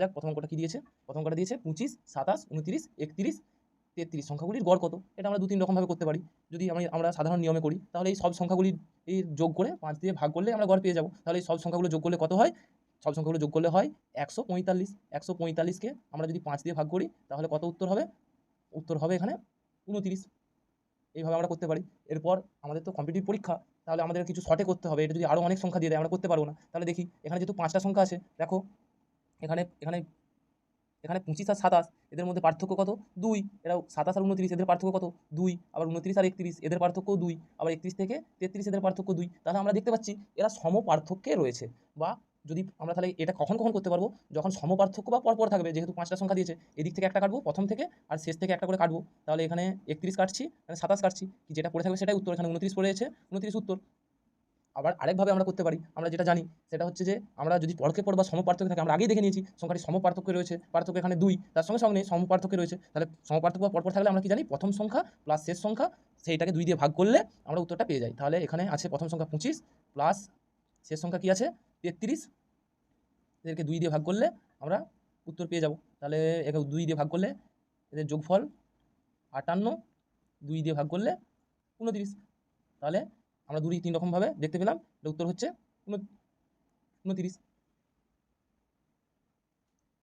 যাক প্রথম অঙ্কটা কি দিয়েছে, প্রথম অঙ্কটা দিয়েছে 25, 27, 29, 31, 33 সংখ্যাগুলির গড় কত। এটা আমরা 2-3 রকমভাবে করতে পারি। যদি আমরা সাধারণ নিয়মে করি তাহলে এই সব সংখ্যাগুলির যোগ করে 5 দিয়ে ভাগ করলে আমরা গড় পেয়ে যাব। তাহলে এই সব সংখ্যাগুলো যোগ করলে কত হয়, সব সংখ্যাগুলো যোগ করলে হয় 145। 145কে আমরা যদি 5 দিয়ে ভাগ করি তাহলে কত উত্তর হবে, উত্তর হবে এখানে 29। এইভাবে আমরা করতে পারি। এরপর আমাদের তো কম্পিটিটিভ পরীক্ষা, তাহলে আমাদের কিছু শর্টে করতে হবে। এটা যদি আরও অনেক সংখ্যা দিয়ে দেয় আমরা করতে পারবো না। তাহলে দেখি এখানে যেহেতু 5টা সংখ্যা আছে, দেখো এখানে এখানে এখানে 25 আর 27 এদের মধ্যে পার্থক্য কত, 2। এরাও 27 আর 29 এদের পার্থক্য কত, 2। আবার 29 আর 31 এদের পার্থক্য 2। আবার 31 থেকে 33 এদের পার্থক্য 2। তাহলে আমরা দেখতে পাচ্ছি এরা সম পার্থক্যে রয়েছে। বা যদি আমরা তাহলে এটা কখন কখন করতে পারবো, যখন সম পার্থক্য বা পরপর থাকবে। যেহেতু 5টা সংখ্যা দিয়েছে, এদিক থেকে একটা কাটবো প্রথম থেকে, আর শেষ থেকে একটা করে কাটবো। তাহলে এখানে 31 কাটছি, এখানে 27 কাটছি, কি যেটা পড়ে থাকবে সেটাই উত্তর। এখানে 29 পড়ে আছে, 29 উত্তর। আবার আরেকভাবে আমরা করতে পারি, আমরা যেটা জানি সেটা হচ্ছে যে আমরা যদি পরকে পর বা সমপার্থক্য থাকে, আমরা আগেই দেখে নিয়েছি সংখ্যাটি সমপার্থক্য রয়েছে, পার্থক্য এখানে 2, তার সঙ্গে সঙ্গে সমপার্থক্য রয়েছে। তাহলে সমপার্থক্য বা পরপর থাকলে আমরা কি জানি, প্রথম সংখ্যা প্লাস শেষ সংখ্যা সেইটাকে 2 দিয়ে ভাগ করলে আমরা উত্তরটা পেয়ে যাই। তাহলে এখানে আছে প্রথম সংখ্যা 25 প্লাস শেষ সংখ্যা কি আছে 33, এদেরকে 2 দিয়ে ভাগ করলে আমরা উত্তর পেয়ে যাব। তাহলে একে 2 দিয়ে ভাগ করলে এদের যোগফল 58, 2 দিয়ে ভাগ করলে 29। তাহলে আমরা 2-3 রকমভাবে দেখতে পেলাম, উত্তর হচ্ছে 29।